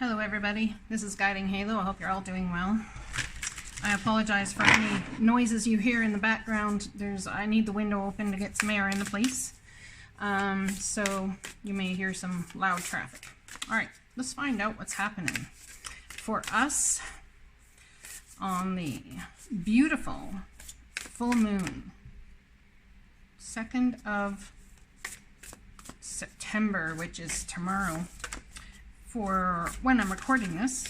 Hello everybody, this is GuidingHalo. I hope you're all doing well. I apologize for any noises you hear in the background. I need the window open to get some air into place. So you may hear some loud traffic. Alright, let's find out what's happening for us on the beautiful full moon, 2nd of September, which is tomorrow for when I'm recording this.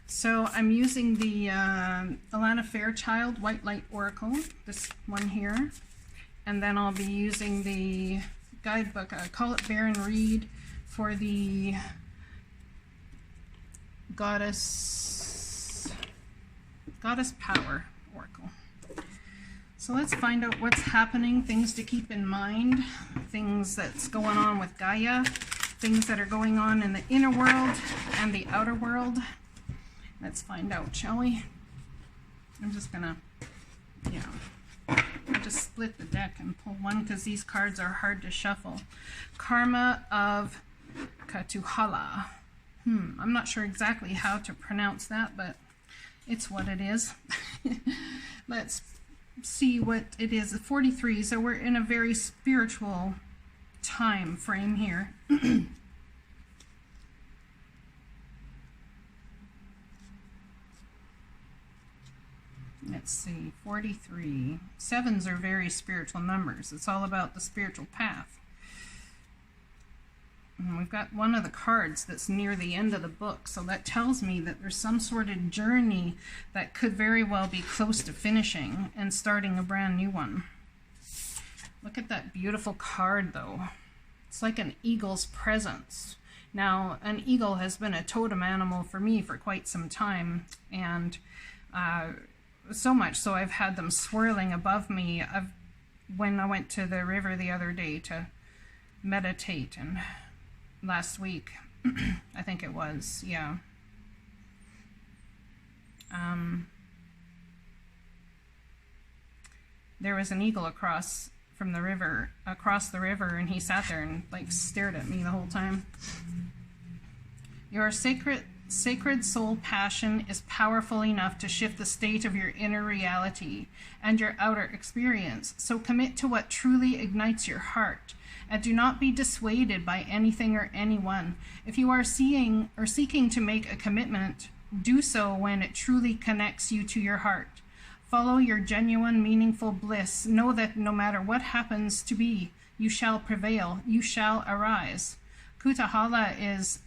So I'm using the Alana Fairchild White Light Oracle, this one here, and then I'll be using the guidebook, Call It Baron Reed, for the Goddess Power Oracle. So let's find out what's happening, things to keep in mind, things that's going on with Gaia, things that are going on in the inner world and the outer world. Let's find out, shall we? I'm just gonna, I'll just split the deck and pull one because these cards are hard to shuffle. Karma of Katuhala. I'm not sure exactly how to pronounce that, but it's what it is. Let's see what it is. 43, so we're in a very spiritual time frame here. Let's see, 43. 7s are very spiritual numbers. It's all about the spiritual path. And we've got one of the cards that's near the end of the book, so that tells me that there's some sort of journey that could very well be close to finishing and starting a brand new one. Look at that beautiful card, though. It's like an eagle's presence. Now, an eagle has been a totem animal for me for quite some time, and so much so I've had them swirling above me when I went to the river the other day to meditate, and last week, I think it was, yeah. There was an eagle across the river, and he sat there and like stared at me the whole time. Your sacred soul passion is powerful enough to shift the state of your inner reality and your outer experience. So commit to what truly ignites your heart, and do not be dissuaded by anything or anyone. If you are seeking to make a commitment, do so when it truly connects you to your heart. Follow your genuine, meaningful bliss. Know that no matter what happens to be, you shall prevail, you shall arise. Kutahala is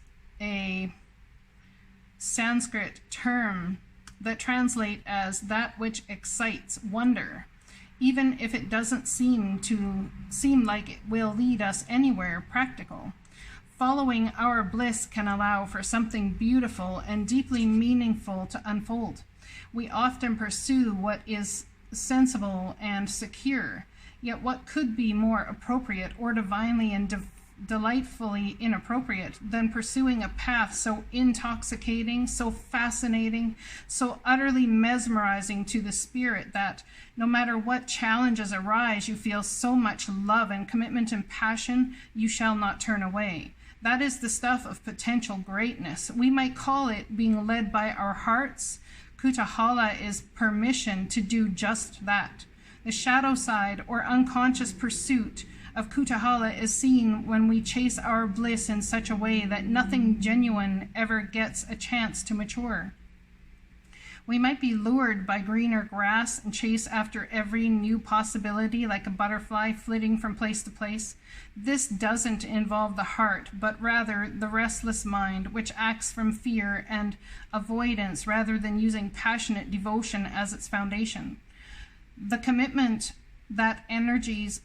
a Sanskrit term that translates as that which excites wonder, even if it doesn't seem like it will lead us anywhere practical. Following our bliss can allow for something beautiful and deeply meaningful to unfold. We often pursue what is sensible and secure, yet what could be more appropriate or divinely and delightfully inappropriate than pursuing a path so intoxicating, so fascinating, so utterly mesmerizing to the spirit that no matter what challenges arise, you feel so much love and commitment and passion, you shall not turn away. That is the stuff of potential greatness. We might call it being led by our hearts. Kutahala is permission to do just that. The shadow side or unconscious pursuit of Kutahala is seen when we chase our bliss in such a way that nothing genuine ever gets a chance to mature. We might be lured by greener grass and chase after every new possibility like a butterfly flitting from place to place. This doesn't involve the heart, but rather the restless mind, which acts from fear and avoidance rather than using passionate devotion as its foundation. The commitment that emerges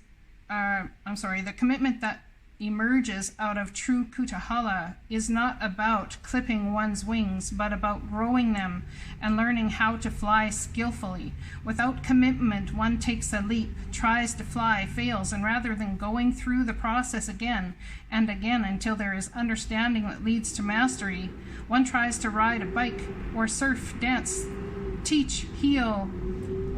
out of true Kutahala is not about clipping one's wings, but about growing them and learning how to fly skillfully. Without commitment, one takes a leap, tries to fly, fails, and rather than going through the process again and again until there is understanding that leads to mastery, one tries to ride a bike or surf, dance, teach, heal,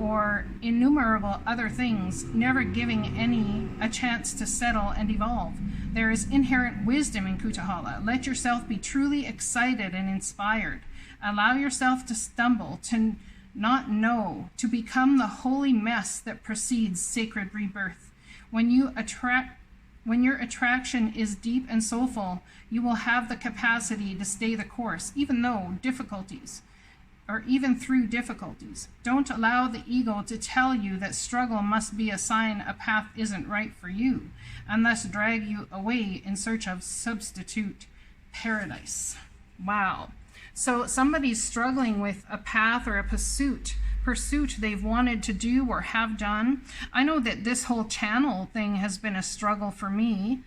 or innumerable other things, never giving any a chance to settle and evolve. There is inherent wisdom in GuidingHalo. Let yourself be truly excited and inspired. Allow yourself to stumble, to not know, to become the holy mess that precedes sacred rebirth. When your attraction is deep and soulful, you will have the capacity to stay the course, even through difficulties. Don't allow the ego to tell you that struggle must be a sign a path isn't right for you, and thus drag you away in search of substitute paradise. Wow. So somebody's struggling with a path or a pursuit they've wanted to do or have done. I know that this whole channel thing has been a struggle for me,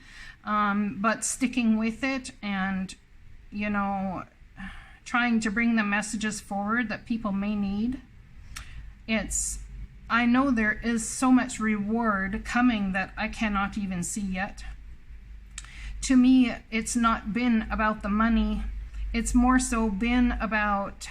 but sticking with it and, you know, trying to bring the messages forward that people may need. I know there is so much reward coming that I cannot even see yet. To me, it's not been about the money. It's more so been about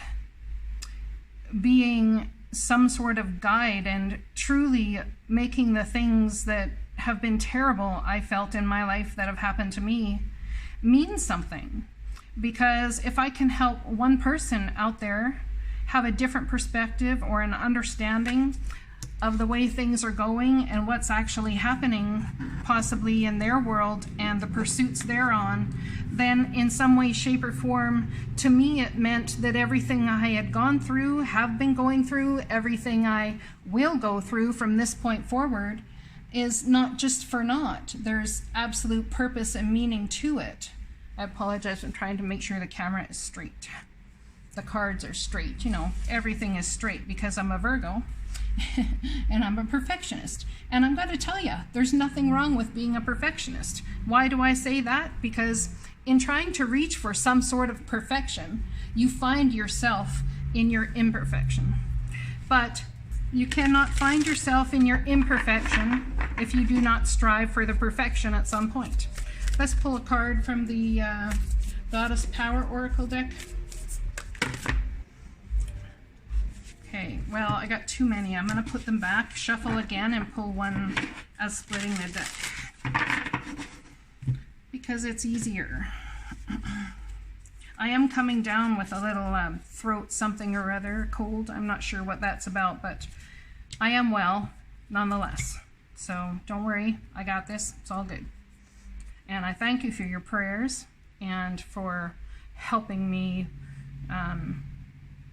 being some sort of guide and truly making the things that have been terrible I felt in my life that have happened to me mean something. Because if I can help one person out there have a different perspective or an understanding of the way things are going and what's actually happening possibly in their world and the pursuits they're on, then in some way, shape, or form, to me it meant that everything I had gone through, have been going through, everything I will go through from this point forward is not just for naught. There's absolute purpose and meaning to it. I apologize, I'm trying to make sure the camera is straight. The cards are straight, you know, everything is straight because I'm a Virgo and I'm a perfectionist. And I'm going to tell you, there's nothing wrong with being a perfectionist. Why do I say that? Because in trying to reach for some sort of perfection, you find yourself in your imperfection. But you cannot find yourself in your imperfection if you do not strive for the perfection at some point. Let's pull a card from the Goddess Power Oracle deck. Okay, well, I got too many. I'm going to put them back, shuffle again, and pull one as splitting the deck. Because it's easier. I am coming down with a little throat something or other, cold. I'm not sure what that's about, but I am well, nonetheless. So don't worry, I got this. It's all good. And I thank you for your prayers and for helping me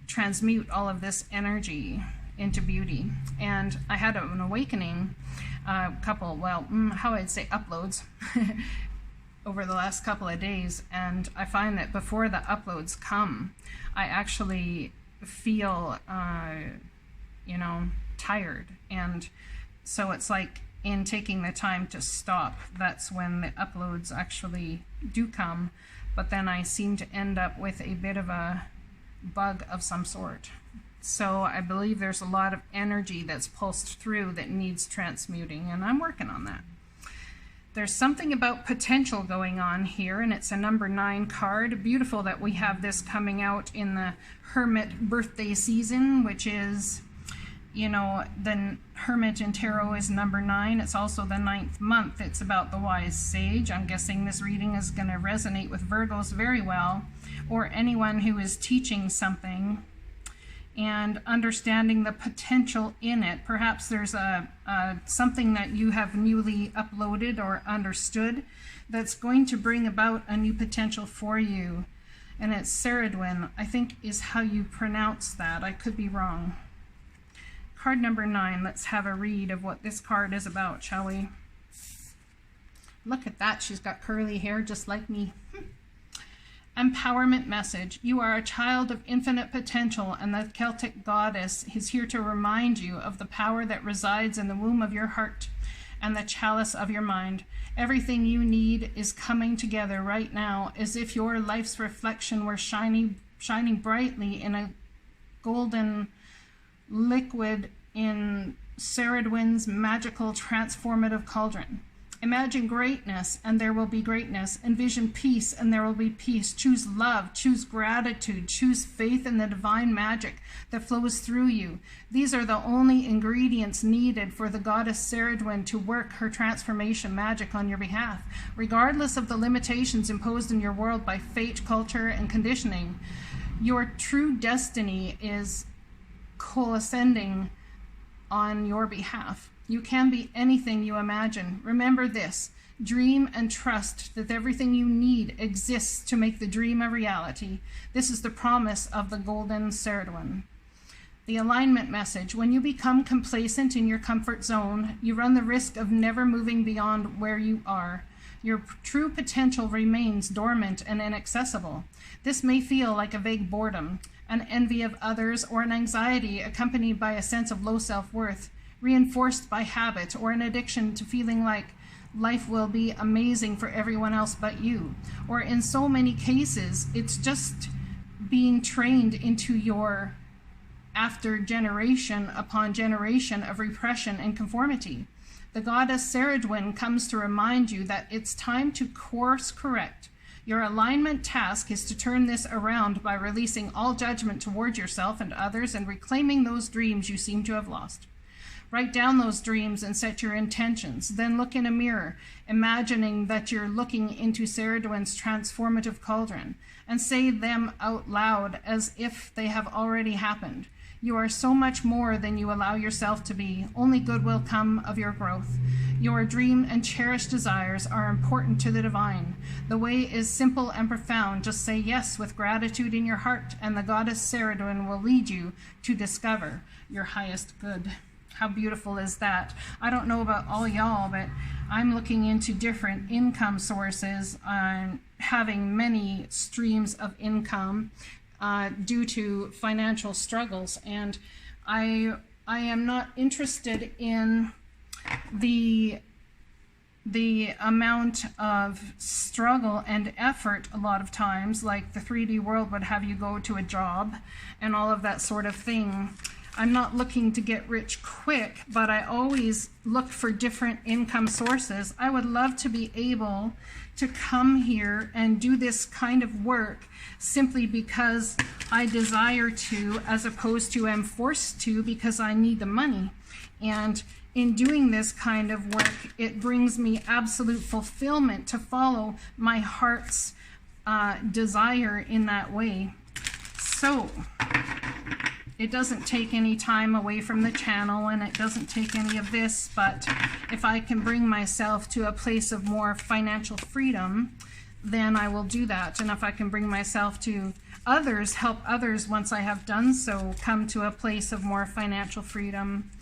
transmute all of this energy into beauty. And I had an awakening, how I'd say uploads over the last couple of days. And I find that before the uploads come, I actually feel, tired. And so it's like, in taking the time to stop, that's when the uploads actually do come, but then I seem to end up with a bit of a bug of some sort. So I believe there's a lot of energy that's pulsed through that needs transmuting, and I'm working on that. There's something about potential going on here, and it's a number 9 card. Beautiful that we have this coming out in the Hermit birthday season, which is, you know, the Hermit in Tarot is number 9. It's also the 9th month. It's about the wise sage. I'm guessing this reading is going to resonate with Virgos very well, or anyone who is teaching something and understanding the potential in it. Perhaps there's something that you have newly uploaded or understood that's going to bring about a new potential for you. And it's Ceridwen, I think is how you pronounce that. I could be wrong. Card number 9, let's have a read of what this card is about, shall we? Look at that, she's got curly hair just like me. Empowerment message. You are a child of infinite potential, and the Celtic goddess is here to remind you of the power that resides in the womb of your heart and the chalice of your mind. Everything you need is coming together right now, as if your life's reflection were shining brightly in a golden liquid in Ceridwen's magical transformative cauldron. Imagine greatness, and there will be greatness. Envision peace, and there will be peace. Choose love, choose gratitude, choose faith in the divine magic that flows through you. These are the only ingredients needed for the goddess Ceridwen to work her transformation magic on your behalf. Regardless of the limitations imposed in your world by fate, culture, and conditioning, your true destiny is coalescing on your behalf. You can be anything you imagine. Remember this: dream and trust that everything you need exists to make the dream a reality. This is the promise of the golden Ceridwen. The alignment message: when you become complacent in your comfort zone, you run the risk of never moving beyond where you are. Your true potential remains dormant and inaccessible. This may feel like a vague boredom, an envy of others, or an anxiety accompanied by a sense of low self-worth, reinforced by habit, or an addiction to feeling like life will be amazing for everyone else but you. Or in so many cases, it's just being trained into your after generation upon generation of repression and conformity. The goddess Ceridwen comes to remind you that it's time to course correct. Your alignment task is to turn this around by releasing all judgment towards yourself and others and reclaiming those dreams you seem to have lost. Write down those dreams and set your intentions. Then look in a mirror, imagining that you're looking into Ceridwen's transformative cauldron, and say them out loud as if they have already happened. You are so much more than you allow yourself to be. Only good will come of your growth. Your dream and cherished desires are important to the divine. The way is simple and profound. Just say yes with gratitude in your heart, and the goddess Ceridwen will lead you to discover your highest good. How beautiful is that? I don't know about all y'all, but I'm looking into different income sources, having many streams of income due to financial struggles. And I am not interested in the amount of struggle and effort a lot of times, like the 3D world would have you go to a job and all of that sort of thing. I'm not looking to get rich quick, but I always look for different income sources. I would love to be able to come here and do this kind of work simply because I desire to, as opposed to am forced to because I need the money. And in doing this kind of work, it brings me absolute fulfillment to follow my heart's desire in that way. So it doesn't take any time away from the channel, and it doesn't take any of this, but if I can bring myself to a place of more financial freedom, then I will do that. And if I can bring myself to others, help others once I have done so, come to a place of more financial freedom,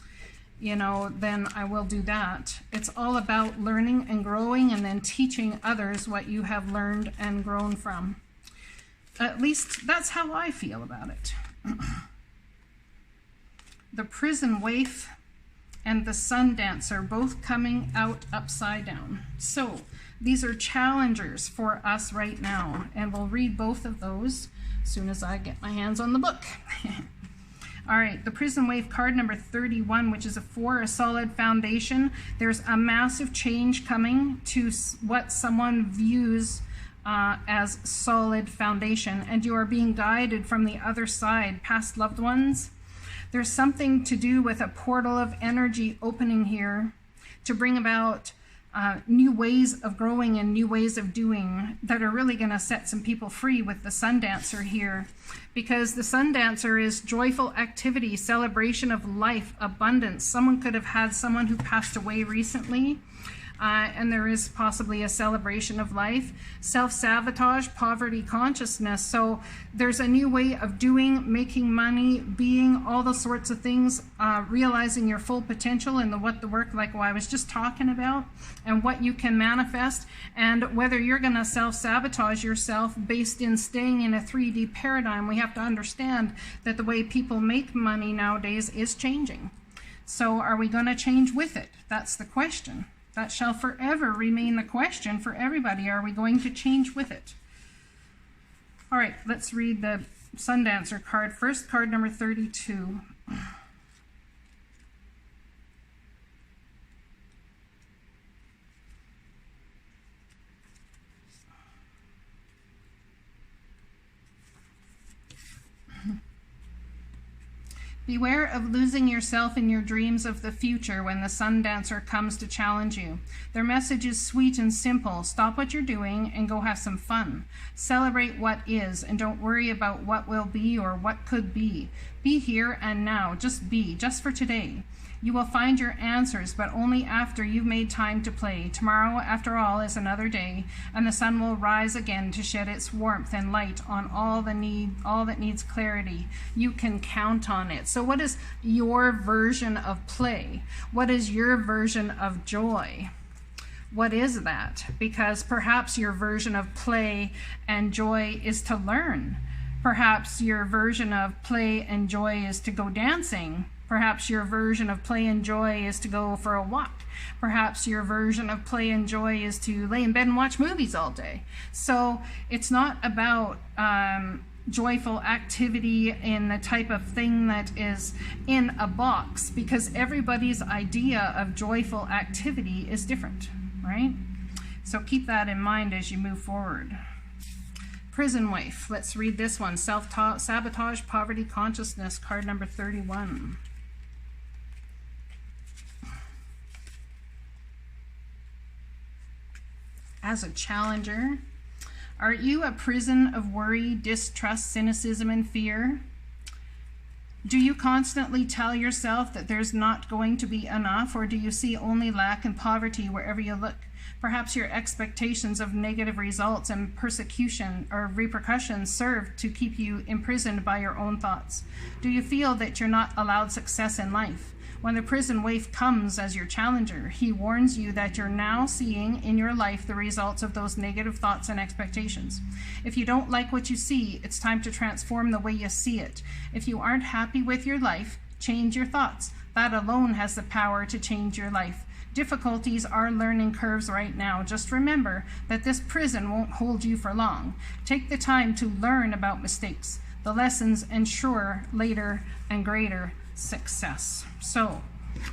you know, then I will do that. It's all about learning and growing and then teaching others what you have learned and grown from. At least that's how I feel about it. The Prism waif and the Sun Dancer both coming out upside down. So these are challengers for us right now, and we'll read both of those as soon as I get my hands on the book. All right, the Prism Wave card number 31, which is a solid foundation. There's a massive change coming to what someone views as solid foundation, and you are being guided from the other side, past loved ones. There's something to do with a portal of energy opening here to bring about new ways of growing and new ways of doing that are really going to set some people free with the Sun Dancer here. Because the Sun Dancer is joyful activity, celebration of life, abundance. Someone could have had someone who passed away recently, and there is possibly a celebration of life. Self-sabotage, poverty consciousness. So there's a new way of doing, making money, being, all those sorts of things, realizing your full potential and what the work, like what I was just talking about, and what you can manifest, and whether you're going to self-sabotage yourself based in staying in a 3D paradigm. We have to understand that the way people make money nowadays is changing. So are we going to change with it? That's the question. That shall forever remain the question for everybody. Are we going to change with it? All right, let's read the Sun Dancer card first, card number 32. Beware of losing yourself in your dreams of the future when the sun dancer comes to challenge you. Their message is sweet and simple. Stop what you're doing and go have some fun. Celebrate what is and don't worry about what will be or what could be. Be here and now. Just be, just for today. You will find your answers, but only after you've made time to play. Tomorrow, after all, is another day, and the sun will rise again to shed its warmth and light on all that needs clarity. You can count on it. So what is your version of play? What is your version of joy? What is that? Because perhaps your version of play and joy is to learn. Perhaps your version of play and joy is to go dancing. Perhaps your version of play and joy is to go for a walk. Perhaps your version of play and joy is to lay in bed and watch movies all day. So it's not about joyful activity in the type of thing that is in a box, because everybody's idea of joyful activity is different, right? So keep that in mind as you move forward. Prison wife. Let's read this one. Self-sabotage, poverty consciousness, card number 31. As a challenger, are you a prison of worry, distrust, cynicism, and fear? Do you constantly tell yourself that there's not going to be enough, or do you see only lack and poverty wherever you look? Perhaps your expectations of negative results and persecution or repercussions serve to keep you imprisoned by your own thoughts. Do you feel that you're not allowed success in life? When the prison waif comes as your challenger, he warns you that you're now seeing in your life the results of those negative thoughts and expectations. If you don't like what you see, it's time to transform the way you see it. If you aren't happy with your life, change your thoughts. That alone has the power to change your life. Difficulties are learning curves right now. Just remember that this prison won't hold you for long. Take the time to learn about mistakes. The lessons ensure later and greater success. So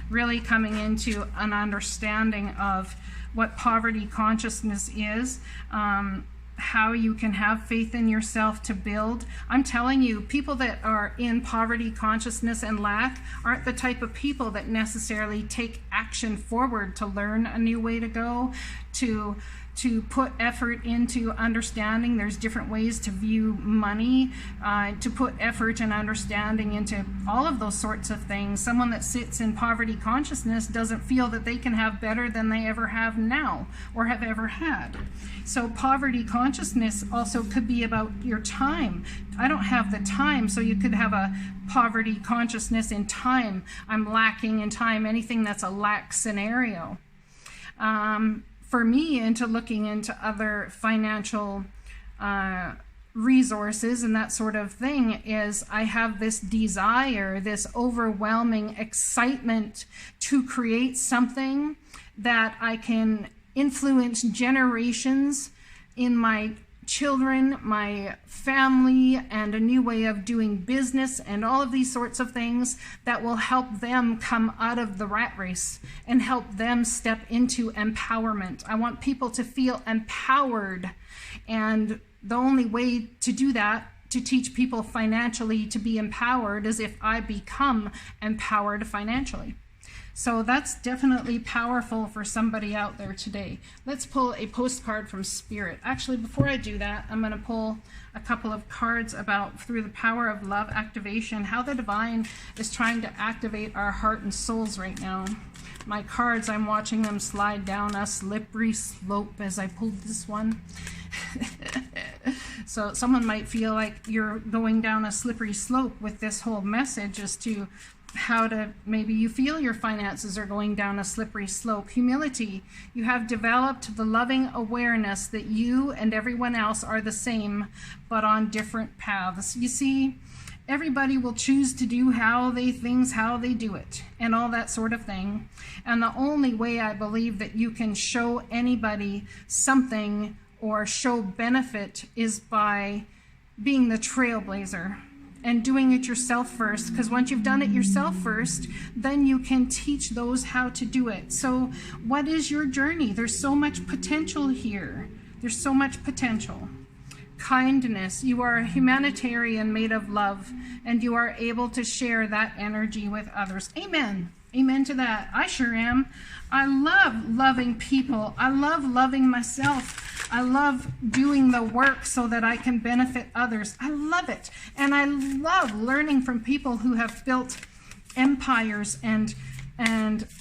really coming into an understanding of what poverty consciousness is, how you can have faith in yourself to build. I'm telling you, people that are in poverty consciousness and lack aren't the type of people that necessarily take action forward to learn a new way to go, to put effort into understanding there's different ways to view money, to put effort and understanding into all of those sorts of things. Someone that sits in poverty consciousness doesn't feel that they can have better than they ever have now or have ever had. So poverty consciousness also could be about your time. I don't have the time, so you could have a poverty consciousness in time. I'm lacking in time, anything that's a lack scenario. For me, into looking into other financial resources and that sort of thing, is I have this desire, this overwhelming excitement to create something that I can influence generations in my children, my family, and a new way of doing business, and all of these sorts of things that will help them come out of the rat race and help them step into empowerment. I want people to feel empowered, and the only way to do that, to teach people financially to be empowered, is if I become empowered financially. So that's definitely powerful for somebody out there today. Let's pull a postcard from Spirit. Actually, before I do that, I'm going to pull a couple of cards about, through the power of love activation, how the divine is trying to activate our heart and souls right now. My cards, I'm watching them slide down a slippery slope as I pulled this one. So someone might feel like you're going down a slippery slope with this whole message as to how to, maybe you feel your finances are going down a slippery slope. Humility. You have developed the loving awareness that you and everyone else are the same, but on different paths. You see, everybody will choose to do how they do it, and all that sort of thing. And the only way I believe that you can show anybody something or show benefit is by being the trailblazer and doing it yourself first, because once you've done it yourself first, then you can teach those how to do it. So what is your journey? There's so much potential here. There's so much potential. kindness. You are a humanitarian made of love, and you are able to share that energy with others. Amen. Amen to that. I sure am. I love loving people. I love loving myself. I love doing the work so that I can benefit others. I love it. And I love learning from people who have built empires and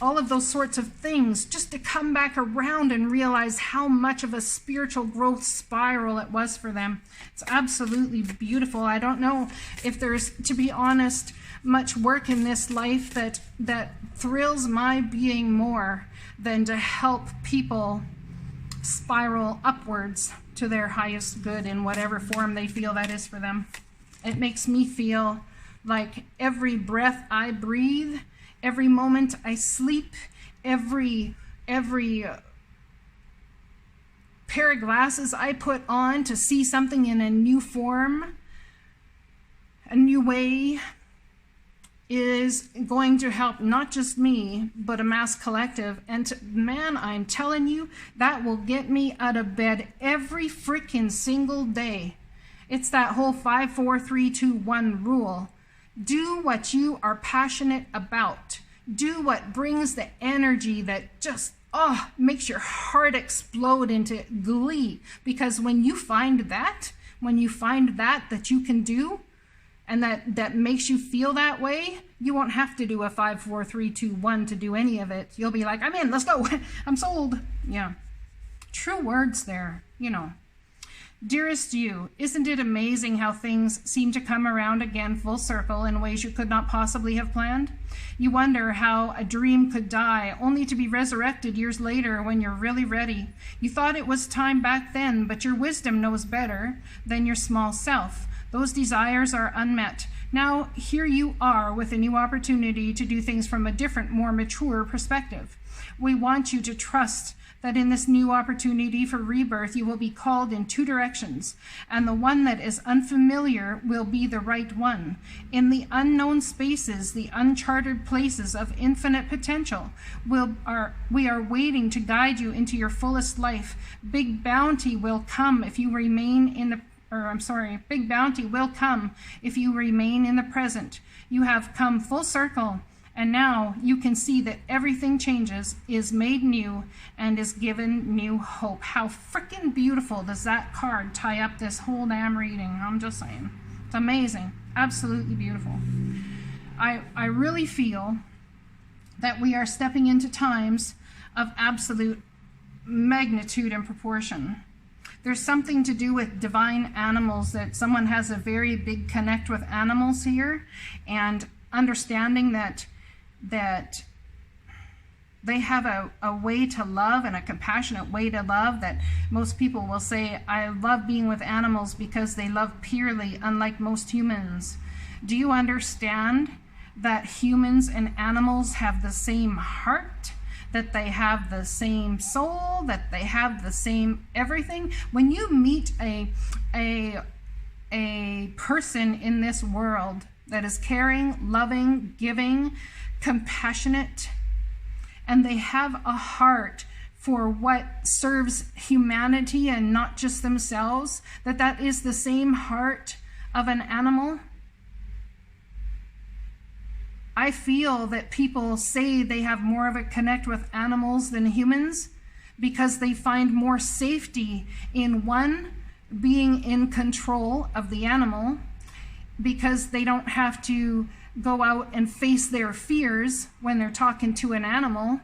all of those sorts of things, just to come back around and realize how much of a spiritual growth spiral it was for them. It's absolutely beautiful. I don't know if there's, to be honest, much work in this life that thrills my being more than to help people spiral upwards to their highest good in whatever form they feel that is for them. It makes me feel like every breath I breathe, every moment I sleep, every pair of glasses I put on to see something in a new form, a new way, is going to help not just me, but a mass collective. And man, I'm telling you, that will get me out of bed every freaking single day. It's that whole 5, 4, 3, 2, 1 rule. Do what you are passionate about. Do what brings the energy that just, makes your heart explode into glee. Because when you find that you can do, and that makes you feel that way, you won't have to do a 5, 4, 3, 2, 1 to do any of it. You'll be like, I'm in, let's go. I'm sold. Yeah. True words there, you know. Dearest you, isn't it amazing how things seem to come around again full circle in ways you could not possibly have planned? You wonder how a dream could die, only to be resurrected years later when you're really ready. You thought it was time back then, but your wisdom knows better than your small self. Those desires are unmet. Now, here you are with a new opportunity to do things from a different, more mature perspective. We want you to trust that in this new opportunity for rebirth, you will be called in 2 directions, and the one that is unfamiliar will be the right one. In the unknown spaces, the uncharted places of infinite potential, we are waiting to guide you into your fullest life. Big bounty will come if you remain in the big bounty will come if you remain in the present. You have come full circle, and now you can see that everything changes, is made new, and is given new hope. How freaking beautiful does that card tie up this whole damn reading? I'm just saying. It's amazing. Absolutely beautiful. I really feel that we are stepping into times of absolute magnitude and proportion. There's something to do with divine animals, that someone has a very big connect with animals here, and understanding that they have a way to love, and a compassionate way to love, that most people will say, I love being with animals because they love purely, unlike most humans. Do you understand that humans and animals have the same heart? That they have the same soul, that they have the same everything? When you meet a person in this world that is caring, loving, giving, compassionate, and they have a heart for what serves humanity and not just themselves, that is the same heart of an animal. I feel that people say they have more of a connect with animals than humans because they find more safety in one, being in control of the animal, because they don't have to go out and face their fears when they're talking to an animal,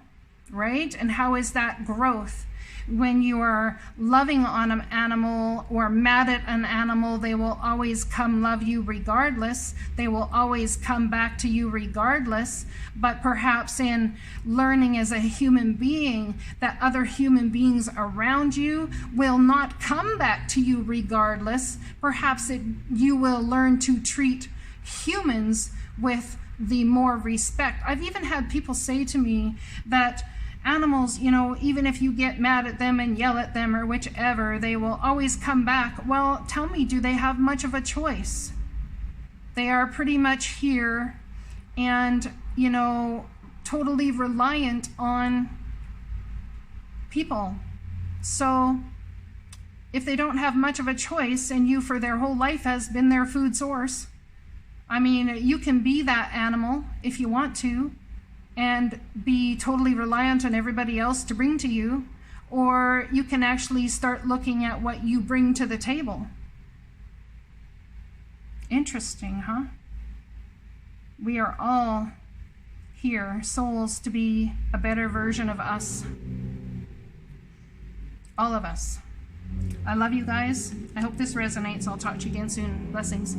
right? And how is that growth? When you are loving on an animal or mad at an animal, they will always come love you regardless. They will always come back to you regardless. But perhaps in learning as a human being that other human beings around you will not come back to you regardless, perhaps you will learn to treat humans with the more respect. I've even had people say to me that animals, you know, even if you get mad at them and yell at them or whichever, they will always come back. Well, tell me, do they have much of a choice? They are pretty much here and, you know, totally reliant on people. So if they don't have much of a choice and you for their whole life has been their food source? I mean, you can be that animal if you want to and be totally reliant on everybody else to bring to you, or you can actually start looking at what you bring to the table. Interesting, huh? We are all here, souls to be a better version of us. All of us. I love you guys. I hope this resonates. I'll talk to you again soon. Blessings.